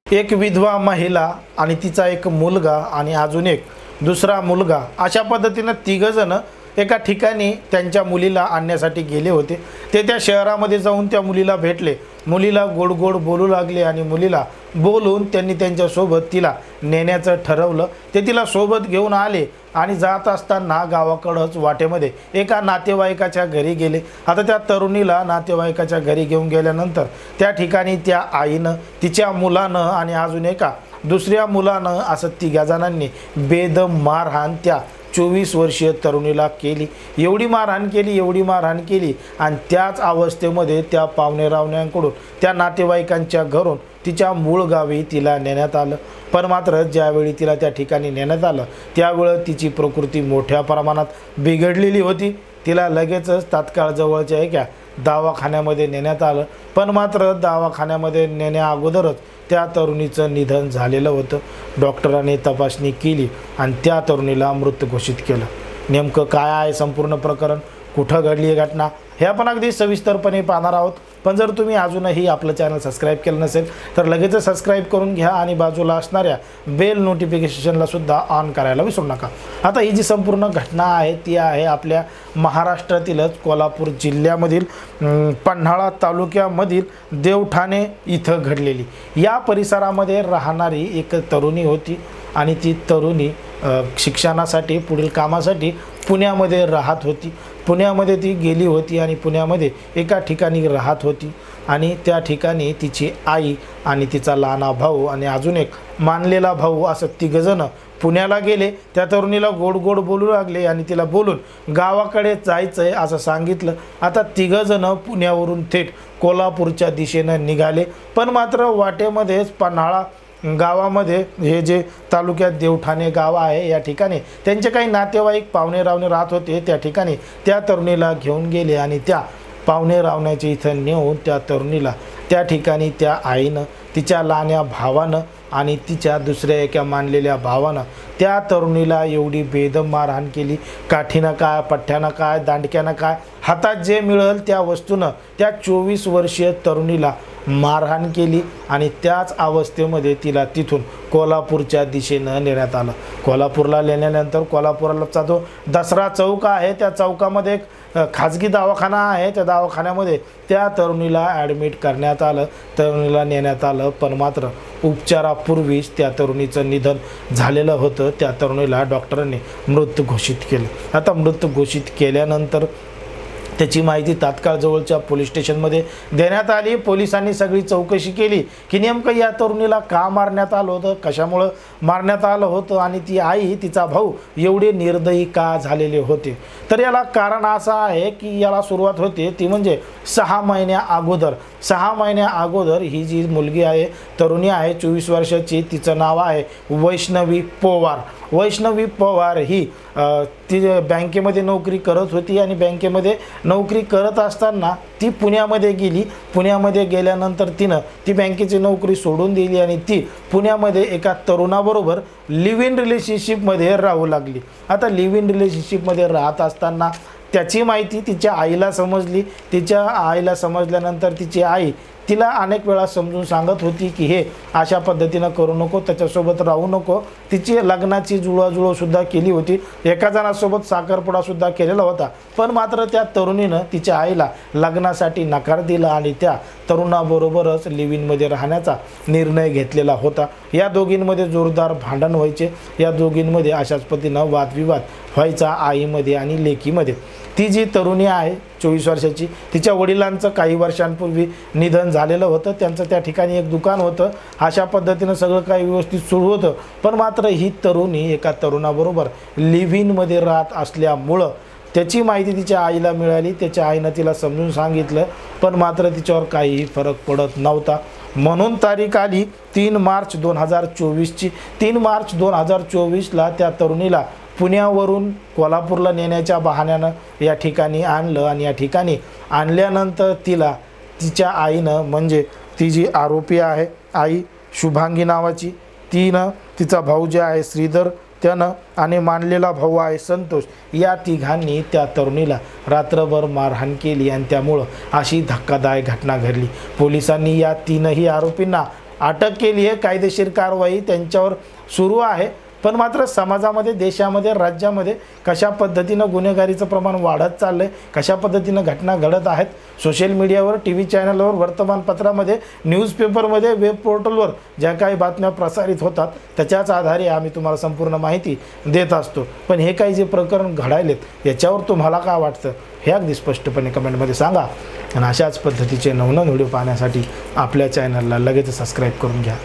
एक विधवा महिला आणि तिचा एक मुलगा आणि अजून एक दुसरा मुलगा अशा पद्धतीने तिघ जण एका ठिकाणी त्यांच्या मुलीला आणण्यासाठी गेले होते। ते त्या शहरामध्ये जाऊन त्या मुलीला भेटले, मुलीला गोड गोड बोलू लागले आणि मुलीला बोलून त्यांनी त्यांच्यासोबत तिला नेण्याचं ठरवलं। ते तिला सोबत घेऊन आले आणि जात असताना गावाकडंच वाटेमध्ये एका नातेवाईकाच्या घरी गेले। आता त्या तरुणीला नातेवाईकाच्या घरी घेऊन गेल्यानंतर त्या ठिकाणी त्या आईनं, तिच्या मुलानं आणि अजून एका दुसऱ्या मुलानं असं तिघा जणांनी बेदम मारहाण त्या 24 वर्षीय तरुणीला केली। एवढी मारहाण केली आणि त्याच अवस्थेमध्ये त्या पाहुणेरावण्यांकडून, त्या नातेवाईकांच्या घरून तिच्या मूळ गावी तिला नेण्यात आलं। पण मात्र ज्यावेळी तिला त्या ठिकाणी नेण्यात आलं त्यावेळी तिची प्रकृती मोठ्या प्रमाणात बिघडलेली होती। तिला लगेचच तात्काळ जवळच्या एका दवाखान्यामध्ये नेण्यात आलं। पण मात्र दवाखान्यामध्ये नेण्या अगोदरच त्या तरुणीचं निधन झालेलं होतं। डॉक्टरांनी तपासणी केली आणि त्या तरुणीला मृत घोषित केलं। नेमकं काय आहे संपूर्ण प्रकरण, कुठं घडली ही घटना, हे आपण अगदी सविस्तरपणे पाहणार आहोत। पण जर तुम्ही अजूनही आपलं चॅनल सबस्क्राईब केलं नसेल तर लगेच सबस्क्राईब करून घ्या आणि बाजूला असणाऱ्या बेल नोटिफिकेशनला सुद्धा ऑन करायला विसरू नका। आता ही जी संपूर्ण घटना आहे ती आहे आपल्या महाराष्ट्रातीलच कोल्हापूर जिल्ह्यामधील पन्हाळा तालुक्यामधील देवठाणे इथं घडलेली। या परिसरामध्ये राहणारी एक तरुणी होती आणि ती तरुणी शिक्षणासाठी, पुढील कामासाठी पुण्यामध्ये राहत होती। पुण्यामध्ये ती गेली होती आणि पुण्यामध्ये एका ठिकाणी राहत होती आणि त्या ठिकाणी तिची आई आणि तिचा लहाना भाऊ आणि अजून एक मानलेला भाऊ असं तिघजण पुण्याला गेले। त्या तरुणीला गोड गोड बोलू लागले आणि तिला बोलून गावाकडे जायचंय असं सांगितलं। आता तिघजण पुण्यावरून थेट कोल्हापूरच्या दिशेनं निघाले। पण मात्र वाटेमध्येच पन्हाळा गावामध्ये, हे जे तालुक्यात देवठाणे गाव आहे, या ठिकाणी त्यांचे काही नातेवाईक पाहुणेरावणे राहत होते। त्या ठिकाणी त्या तरुणीला घेऊन गेले आणि त्या पाहुणेरावण्याच्या इथं नेऊन त्या तरुणीला त्या ठिकाणी त्या आईनं, तिच्या लहान्या भावानं आणि तिच्या दुसऱ्या एका मानलेल्या भावानं त्या तरुणीला एवढी बेदम मारहाण केली। काठीनं काय, पठ्ठ्यानं काय, दांडक्यानं काय, हातात जे मिळेल त्या वस्तूनं त्या 24 वर्षीय तरुणीला मारहाण केली आणि त्याच अवस्थेमध्ये तिला तिथून कोल्हापूरच्या दिशेनं नेण्यात आलं। कोल्हापूरला नेल्यानंतर कोल्हापूरचा जो दसरा चौक आहे त्या चौकामध्ये एक खाजगी दवाखाना आहे, त्या दवाखान्यामध्ये त्या तरुणीला ॲडमिट करण्यात आलं, तरुणीला नेण्यात आलं। पण मात्र उपचारापूर्वीच त्या तरुणीचं निधन झालेलं होतं। त्या तरुणीला डॉक्टरांनी मृत घोषित केलं। आता मृत घोषित केल्यानंतर त्याची माहिती तात्काळ जवळच्या पोलीस स्टेशनमध्ये देण्यात आली। पोलिसांनी सगळी चौकशी केली की नेमकं या तरुणीला का मारण्यात आलं होतं, कशामुळं मारण्यात आलं होतं आणि ती आई, तिचा भाऊ एवढे निर्दयी का झालेले होते। तर याला कारण असं आहे की याला सुरुवात होते ती म्हणजे 6 महिन्या अगोदर ही जी मुलगी आहे, तरुणी आहे 24 वर्षाची, तिचं नाव आहे वैष्णवी पवार। वैष्णवी पवार ही ती बँकेमध्ये नोकरी करत होती आणि बँकेमध्ये नोकरी करत असताना ती पुण्यामध्ये गेली। पुण्यामध्ये गेल्यानंतर तिनं ती बँकेची नोकरी सोडून दिली आणि ती पुण्यामध्ये एका तरुणाबरोबर लिव्ह इन रिलेशनशिपमध्ये राहू लागली। आता लिव्ह इन रिलेशनशिपमध्ये राहत असताना त्याची माहिती तिच्या आईला समजली। तिच्या आईला समजल्यानंतर तिची आई तिला अनेक वेळा समजून सांगत होती की हे अशा पद्धतीनं करू नको, त्याच्यासोबत राहू नको। तिची लग्नाची जुळवाजुळवसुद्धा केली होती, एका जणासोबत साखरपुडासुद्धा केलेला होता। पण मात्र त्या तरुणीनं तिच्या आईला लग्नासाठी नकार दिला आणि त्या तरुणाबरोबरच लिव्ह इनमध्ये राहण्याचा निर्णय घेतलेला होता। या दोघींमध्ये जोरदार भांडण व्हायचे, या दोघींमध्ये अशाच पद्धतीनं वादविवाद व्हायचा आईमध्ये आणि लेकीमध्ये। ती जी तरुणी आहे 24 वर्षाची, तिच्या वडिलांचं काही वर्षांपूर्वी निधन झालेलं होतं। त्यांचं त्या ठिकाणी एक दुकान होतं। अशा पद्धतीनं सगळं काही व्यवस्थित सुरू होतं। पण मात्र ही तरुणी एका तरुणाबरोबर लिव्ह इनमध्ये राहत असल्यामुळं त्याची माहिती तिच्या आईला मिळाली। त्याच्या आईनं तिला समजून सांगितलं, पण मात्र तिच्यावर काहीही फरक पडत नव्हता। म्हणून तारीख आली 3 मार्च 2024ची। 3 मार्च 2024ला त्या तरुणीला पुण्यावरून कोल्हापूरला नेण्याच्या बहाण्यानं या ठिकाणी आणलं आणि या ठिकाणी आणल्यानंतर तिला तिच्या आईनं, म्हणजे ती जी आरोपी आहे आई शुभांगी नावाची, तिनं तिचा भाऊ जे आहे श्रीधर त्यानं आणि मानलेला भाऊ आहे संतोष, या तिघांनी त्या तरुणीला रात्रभर मारहाण केली आणि त्यामुळं अशी धक्कादायक घटना घडली। पोलिसांनी या तीनही आरोपींना अटक केली आहे। कायदेशीर कारवाई त्यांच्यावर सुरू आहे। पण मात्र समाजामध्ये, देशामध्ये, राज्यामध्ये कशा पद्धतीनं गुन्हेगारीचं प्रमाण वाढत चाललं आहे, कशा पद्धतीनं घटना घडत आहेत, सोशल मीडियावर, टी व्ही चॅनलवर, वर्तमानपत्रामध्ये, न्यूजपेपरमध्ये, वेब पोर्टलवर ज्या काही बातम्या प्रसारित होतात त्याच्याच आधारे आम्ही तुम्हाला संपूर्ण माहिती देत असतो। पण हे काही जे प्रकरण घडायलेत याच्यावर तुम्हाला काय वाटतं हे अगदी स्पष्टपणे कमेंटमध्ये सांगा। आणि अशाच पद्धतीचे नवनवीन व्हिडिओ पाहण्यासाठी आपल्या चॅनलला लगेच सबस्क्राईब करून घ्या।